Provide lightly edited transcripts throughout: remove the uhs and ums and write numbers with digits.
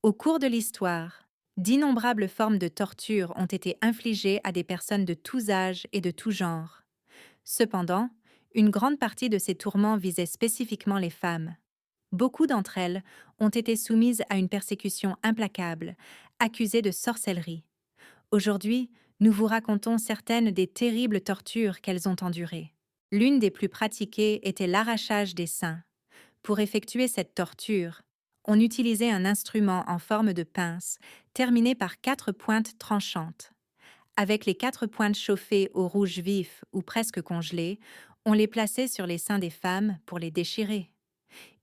Au cours de l'histoire, d'innombrables formes de torture ont été infligées à des personnes de tous âges et de tous genres. Cependant, une grande partie de ces tourments visaient spécifiquement les femmes. Beaucoup d'entre elles ont été soumises à une persécution implacable, accusées de sorcellerie. Aujourd'hui, nous vous racontons certaines des terribles tortures qu'elles ont endurées. L'une des plus pratiquées était l'arrachage des seins. Pour effectuer cette torture, on utilisait un instrument en forme de pince, terminé par 4 pointes tranchantes. Avec les 4 pointes chauffées au rouge vif ou presque congelées, on les plaçait sur les seins des femmes pour les déchirer.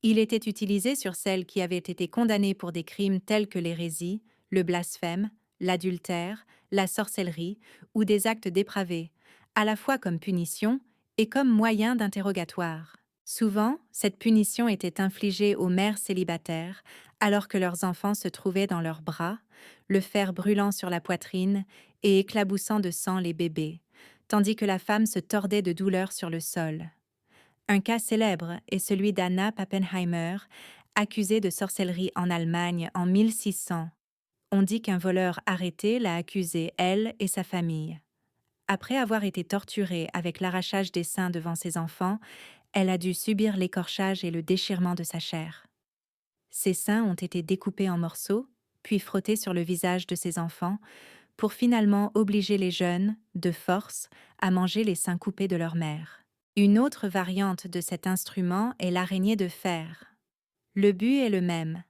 Il était utilisé sur celles qui avaient été condamnées pour des crimes tels que l'hérésie, le blasphème, l'adultère, la sorcellerie ou des actes dépravés, à la fois comme punition et comme moyen d'interrogatoire. Souvent, cette punition était infligée aux mères célibataires alors que leurs enfants se trouvaient dans leurs bras, le fer brûlant sur la poitrine et éclaboussant de sang les bébés, tandis que la femme se tordait de douleur sur le sol. Un cas célèbre est celui d'Anna Pappenheimer, accusée de sorcellerie en Allemagne en 1600. On dit qu'un voleur arrêté l'a accusée, elle et sa famille. Après avoir été torturée avec l'arrachage des seins devant ses enfants, elle a dû subir l'écorchage et le déchirement de sa chair. Ses seins ont été découpés en morceaux, puis frottés sur le visage de ses enfants, pour finalement obliger les jeunes, de force, à manger les seins coupés de leur mère. Une autre variante de cet instrument est l'araignée de fer. Le but est le même,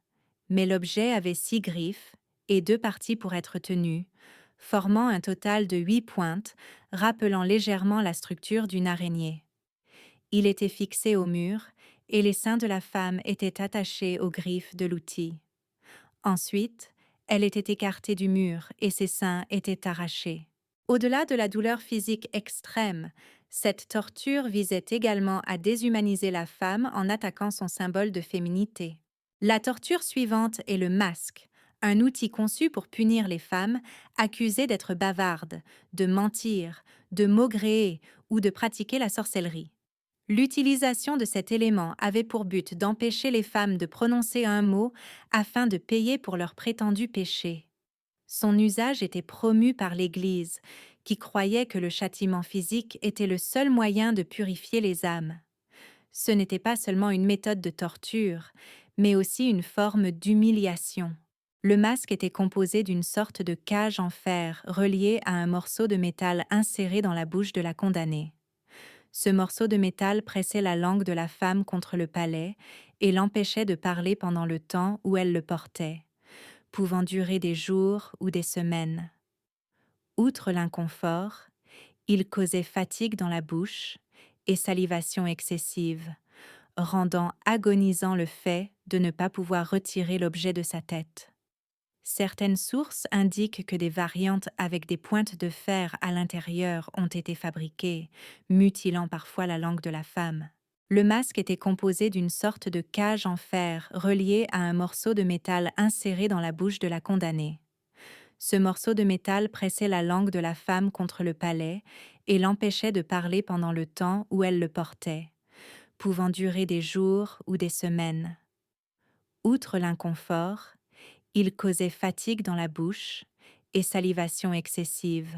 mais l'objet avait 6 griffes et 2 parties pour être tenues, formant un total de 8 pointes, rappelant légèrement la structure d'une araignée. Il était fixé au mur et les seins de la femme étaient attachés aux griffes de l'outil. Ensuite, elle était écartée du mur et ses seins étaient arrachés. Au-delà de la douleur physique extrême, cette torture visait également à déshumaniser la femme en attaquant son symbole de féminité. La torture suivante est le masque, un outil conçu pour punir les femmes accusées d'être bavardes, de mentir, de maugréer ou de pratiquer la sorcellerie. L'utilisation de cet élément avait pour but d'empêcher les femmes de prononcer un mot afin de payer pour leurs prétendus péchés. Son usage était promu par l'Église, qui croyait que le châtiment physique était le seul moyen de purifier les âmes. Ce n'était pas seulement une méthode de torture, mais aussi une forme d'humiliation. Le masque était composé d'une sorte de cage en fer reliée à un morceau de métal inséré dans la bouche de la condamnée. Ce morceau de métal pressait la langue de la femme contre le palais et l'empêchait de parler pendant le temps où elle le portait, pouvant durer des jours ou des semaines. Outre l'inconfort, il causait fatigue dans la bouche et salivation excessive, rendant agonisant le fait de ne pas pouvoir retirer l'objet de sa tête. Certaines sources indiquent que des variantes avec des pointes de fer à l'intérieur ont été fabriquées, mutilant parfois la langue de la femme. Le masque était composé d'une sorte de cage en fer reliée à un morceau de métal inséré dans la bouche de la condamnée. Ce morceau de métal pressait la langue de la femme contre le palais et l'empêchait de parler pendant le temps où elle le portait, pouvant durer des jours ou des semaines. Outre l'inconfort, il causait fatigue dans la bouche et salivation excessive,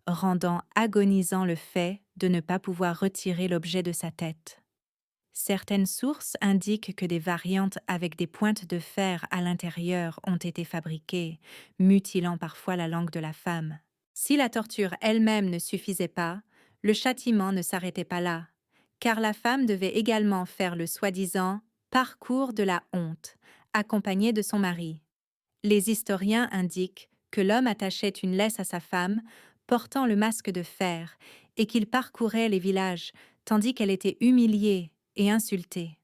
rendant agonisant le fait de ne pas pouvoir retirer l'objet de sa tête. Certaines sources indiquent que des variantes avec des pointes de fer à l'intérieur ont été fabriquées, mutilant parfois la langue de la femme. Si la torture elle-même ne suffisait pas, le châtiment ne s'arrêtait pas là, car la femme devait également faire le soi-disant parcours de la honte, accompagnée de son mari. Les historiens indiquent que l'homme attachait une laisse à sa femme, portant le masque de fer, et qu'il parcourait les villages, tandis qu'elle était humiliée et insultée.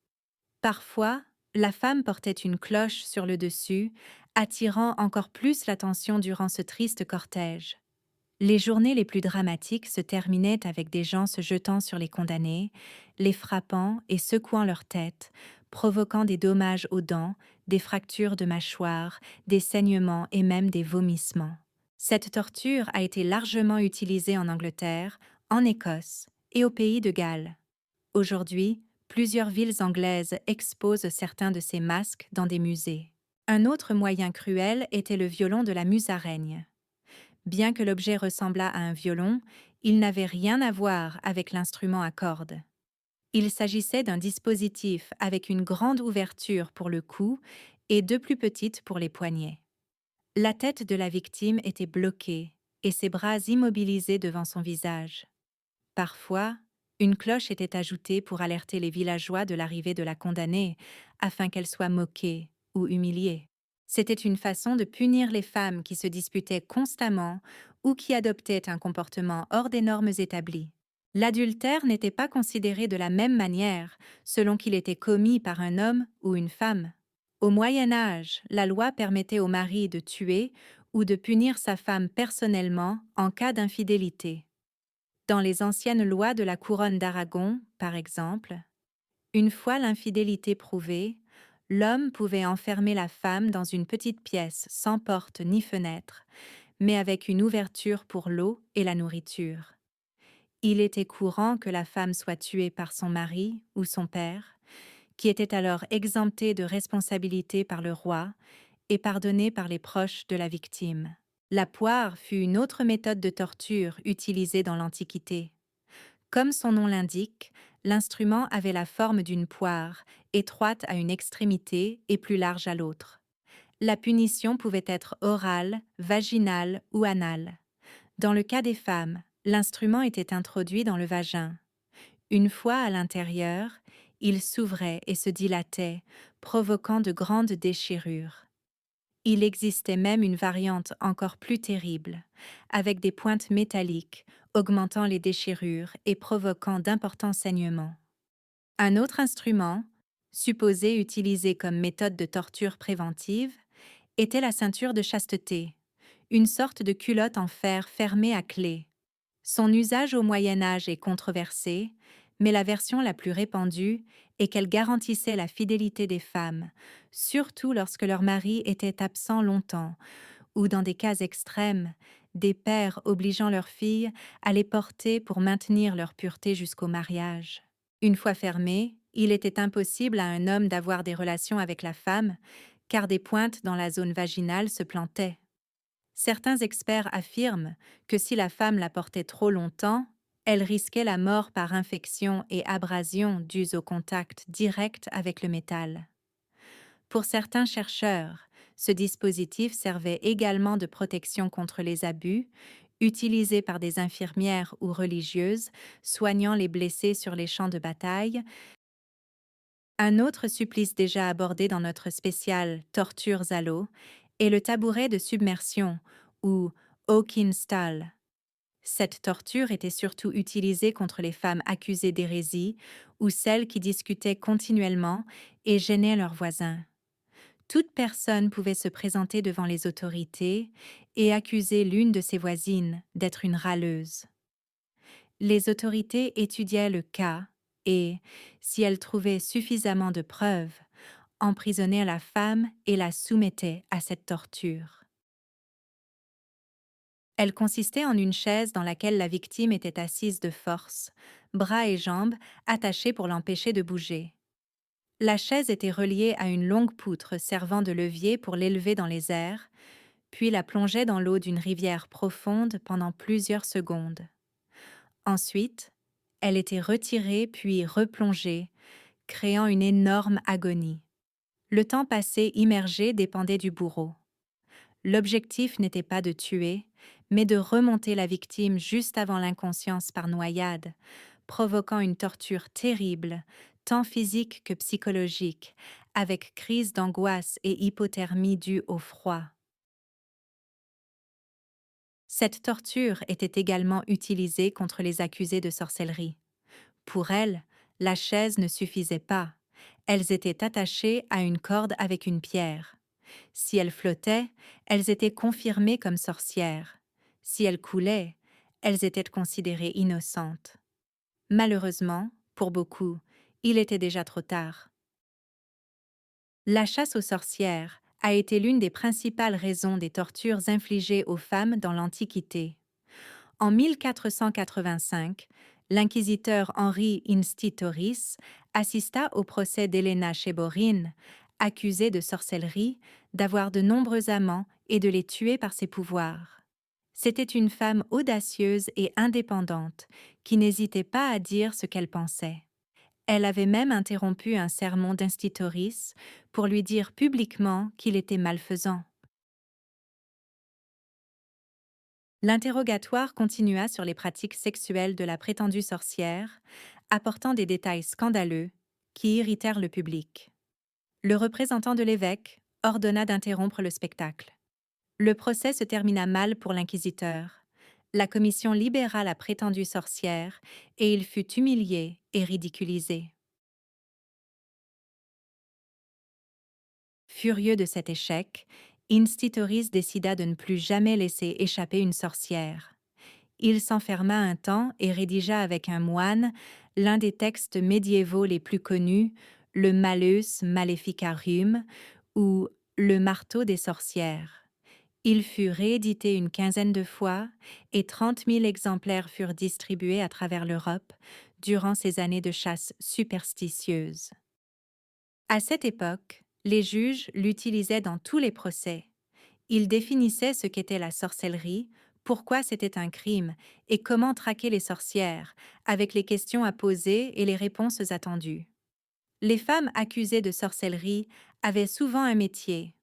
Parfois, la femme portait une cloche sur le dessus, attirant encore plus l'attention durant ce triste cortège. Les journées les plus dramatiques se terminaient avec des gens se jetant sur les condamnés, les frappant et secouant leur tête, provoquant des dommages aux dents, des fractures de mâchoire, des saignements et même des vomissements. Cette torture a été largement utilisée en Angleterre, en Écosse et au pays de Galles. Aujourd'hui, plusieurs villes anglaises exposent certains de ces masques dans des musées. Un autre moyen cruel était le violon de la musaraigne. Bien que l'objet ressemblât à un violon, il n'avait rien à voir avec l'instrument à cordes. Il s'agissait d'un dispositif avec une grande ouverture pour le cou et deux plus petites pour les poignets. La tête de la victime était bloquée et ses bras immobilisés devant son visage. Parfois, une cloche était ajoutée pour alerter les villageois de l'arrivée de la condamnée, afin qu'elle soit moquée ou humiliée. C'était une façon de punir les femmes qui se disputaient constamment ou qui adoptaient un comportement hors des normes établies. L'adultère n'était pas considéré de la même manière selon qu'il était commis par un homme ou une femme. Au Moyen Âge, la loi permettait au mari de tuer ou de punir sa femme personnellement en cas d'infidélité. Dans les anciennes lois de la couronne d'Aragon, par exemple, une fois l'infidélité prouvée, l'homme pouvait enfermer la femme dans une petite pièce sans porte ni fenêtre, mais avec une ouverture pour l'eau et la nourriture. Il était courant que la femme soit tuée par son mari ou son père, qui était alors exempté de responsabilité par le roi et pardonné par les proches de la victime. La poire fut une autre méthode de torture utilisée dans l'Antiquité. Comme son nom l'indique, l'instrument avait la forme d'une poire, étroite à une extrémité et plus large à l'autre. La punition pouvait être orale, vaginale ou anale. Dans le cas des femmes, l'instrument était introduit dans le vagin. Une fois à l'intérieur, il s'ouvrait et se dilatait, provoquant de grandes déchirures. Il existait même une variante encore plus terrible, avec des pointes métalliques, augmentant les déchirures et provoquant d'importants saignements. Un autre instrument, supposé utilisé comme méthode de torture préventive, était la ceinture de chasteté, une sorte de culotte en fer fermée à clé. Son usage au Moyen Âge est controversé, mais la version la plus répandue est qu'elle garantissait la fidélité des femmes, surtout lorsque leur mari était absent longtemps, ou dans des cas extrêmes, des pères obligeant leurs filles à les porter pour maintenir leur pureté jusqu'au mariage. Une fois fermé, il était impossible à un homme d'avoir des relations avec la femme, car des pointes dans la zone vaginale se plantaient. Certains experts affirment que si la femme la portait trop longtemps, elle risquait la mort par infection et abrasion dues au contact direct avec le métal. Pour certains chercheurs, ce dispositif servait également de protection contre les abus, utilisé par des infirmières ou religieuses soignant les blessés sur les champs de bataille. Un autre supplice déjà abordé dans notre spécial Tortures à l'eau est le tabouret de submersion, ou Oakenstall. Cette torture était surtout utilisée contre les femmes accusées d'hérésie ou celles qui discutaient continuellement et gênaient leurs voisins. Toute personne pouvait se présenter devant les autorités et accuser l'une de ses voisines d'être une râleuse. Les autorités étudiaient le cas et, si elles trouvaient suffisamment de preuves, emprisonnaient la femme et la soumettaient à cette torture. Elle consistait en une chaise dans laquelle la victime était assise de force, bras et jambes attachés pour l'empêcher de bouger. La chaise était reliée à une longue poutre servant de levier pour l'élever dans les airs, puis la plongeait dans l'eau d'une rivière profonde pendant plusieurs secondes. Ensuite, elle était retirée puis replongée, créant une énorme agonie. Le temps passé immergé dépendait du bourreau. L'objectif n'était pas de tuer, mais de remonter la victime juste avant l'inconscience par noyade, provoquant une torture terrible, tant physique que psychologique, avec crise d'angoisse et hypothermie due au froid. Cette torture était également utilisée contre les accusés de sorcellerie. Pour elles, la chaise ne suffisait pas. Elles étaient attachées à une corde avec une pierre. Si elles flottaient, elles étaient confirmées comme sorcières. Si elles coulaient, elles étaient considérées innocentes. Malheureusement, pour beaucoup, il était déjà trop tard. La chasse aux sorcières a été l'une des principales raisons des tortures infligées aux femmes dans l'Antiquité. En 1485, l'inquisiteur Henri Institoris assista au procès d'Helena Chéborine, accusée de sorcellerie, d'avoir de nombreux amants et de les tuer par ses pouvoirs. C'était une femme audacieuse et indépendante, qui n'hésitait pas à dire ce qu'elle pensait. Elle avait même interrompu un sermon d'Institoris pour lui dire publiquement qu'il était malfaisant. L'interrogatoire continua sur les pratiques sexuelles de la prétendue sorcière, apportant des détails scandaleux qui irritèrent le public. Le représentant de l'évêque ordonna d'interrompre le spectacle. Le procès se termina mal pour l'inquisiteur. La commission libéra la prétendue sorcière et il fut humilié et ridiculisé. Furieux de cet échec, Institoris décida de ne plus jamais laisser échapper une sorcière. Il s'enferma un temps et rédigea avec un moine l'un des textes médiévaux les plus connus, le Malleus Maleficarum ou le Marteau des sorcières. Il fut réédité une quinzaine de fois et 30 000 exemplaires furent distribués à travers l'Europe durant ces années de chasse superstitieuse. À cette époque, les juges l'utilisaient dans tous les procès. Ils définissaient ce qu'était la sorcellerie, pourquoi c'était un crime et comment traquer les sorcières, avec les questions à poser et les réponses attendues. Les femmes accusées de sorcellerie avaient souvent un métier: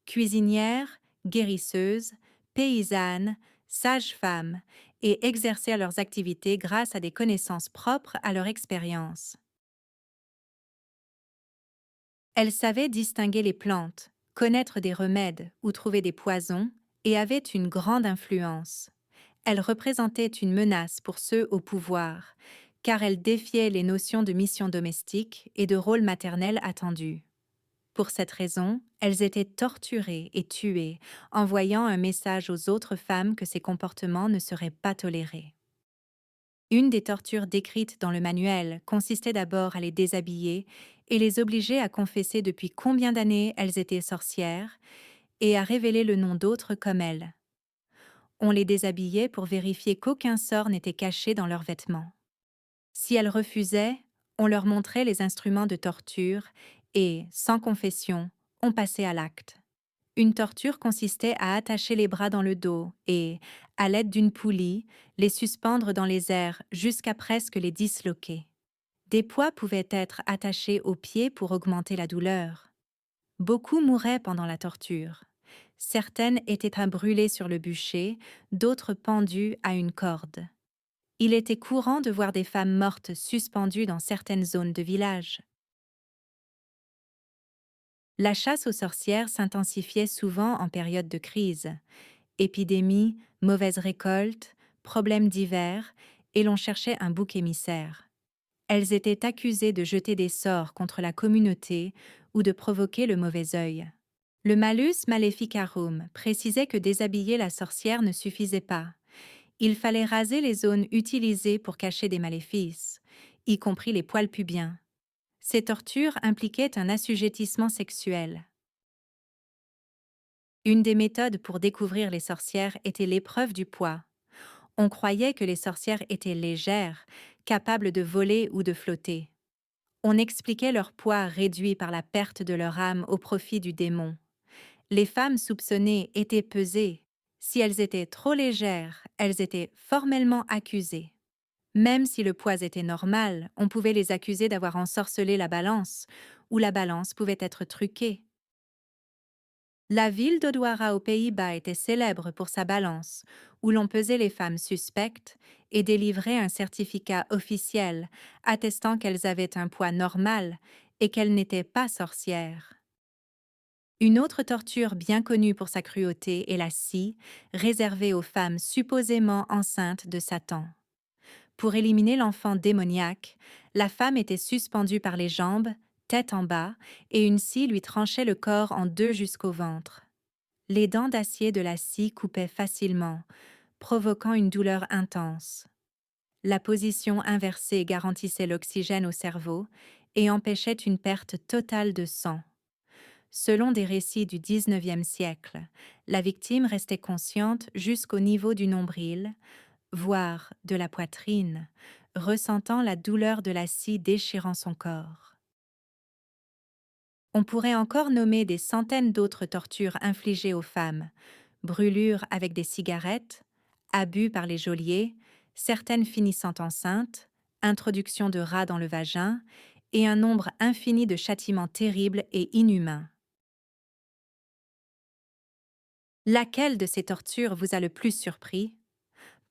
cuisinières, guérisseuses, paysannes, sages-femmes, et exerçaient leurs activités grâce à des connaissances propres à leur expérience. Elles savaient distinguer les plantes, connaître des remèdes ou trouver des poisons, et avaient une grande influence. Elles représentaient une menace pour ceux au pouvoir, car elles défiaient les notions de mission domestique et de rôle maternel attendu. Pour cette raison, elles étaient torturées et tuées, envoyant un message aux autres femmes que ces comportements ne seraient pas tolérés. Une des tortures décrites dans le manuel consistait d'abord à les déshabiller et les obliger à confesser depuis combien d'années elles étaient sorcières et à révéler le nom d'autres comme elles. On les déshabillait pour vérifier qu'aucun sort n'était caché dans leurs vêtements. Si elles refusaient, on leur montrait les instruments de torture et, sans confession, on passait à l'acte. Une torture consistait à attacher les bras dans le dos et, à l'aide d'une poulie, les suspendre dans les airs jusqu'à presque les disloquer. Des poids pouvaient être attachés aux pieds pour augmenter la douleur. Beaucoup mouraient pendant la torture. Certaines étaient à brûler sur le bûcher, d'autres pendues à une corde. Il était courant de voir des femmes mortes suspendues dans certaines zones de village. La chasse aux sorcières s'intensifiait souvent en période de crise. Épidémies, mauvaises récoltes, problèmes divers, et l'on cherchait un bouc émissaire. Elles étaient accusées de jeter des sorts contre la communauté ou de provoquer le mauvais œil. Le Malleus Maleficarum précisait que déshabiller la sorcière ne suffisait pas. Il fallait raser les zones utilisées pour cacher des maléfices, y compris les poils pubiens. Ces tortures impliquaient un assujettissement sexuel. Une des méthodes pour découvrir les sorcières était l'épreuve du poids. On croyait que les sorcières étaient légères, capables de voler ou de flotter. On expliquait leur poids réduit par la perte de leur âme au profit du démon. Les femmes soupçonnées étaient pesées. Si elles étaient trop légères, elles étaient formellement accusées. Même si le poids était normal, on pouvait les accuser d'avoir ensorcelé la balance, ou la balance pouvait être truquée. La ville d'Odwara aux Pays-Bas était célèbre pour sa balance, où l'on pesait les femmes suspectes et délivrait un certificat officiel attestant qu'elles avaient un poids normal et qu'elles n'étaient pas sorcières. Une autre torture bien connue pour sa cruauté est la scie, réservée aux femmes supposément enceintes de Satan. Pour éliminer l'enfant démoniaque, la femme était suspendue par les jambes, tête en bas, et une scie lui tranchait le corps en deux jusqu'au ventre. Les dents d'acier de la scie coupaient facilement, provoquant une douleur intense. La position inversée garantissait l'oxygène au cerveau et empêchait une perte totale de sang. Selon des récits du XIXe siècle, la victime restait consciente jusqu'au niveau du nombril, voire de la poitrine, ressentant la douleur de la scie déchirant son corps. On pourrait encore nommer des centaines d'autres tortures infligées aux femmes: brûlures avec des cigarettes, abus par les geôliers, certaines finissant enceintes, introduction de rats dans le vagin, et un nombre infini de châtiments terribles et inhumains. Laquelle de ces tortures vous a le plus surpris?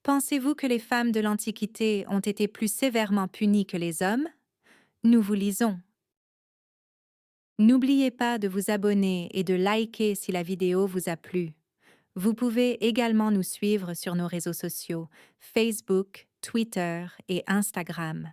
Pensez-vous que les femmes de l'Antiquité ont été plus sévèrement punies que les hommes? Nous vous lisons. N'oubliez pas de vous abonner et de liker si la vidéo vous a plu. Vous pouvez également nous suivre sur nos réseaux sociaux, Facebook, Twitter et Instagram.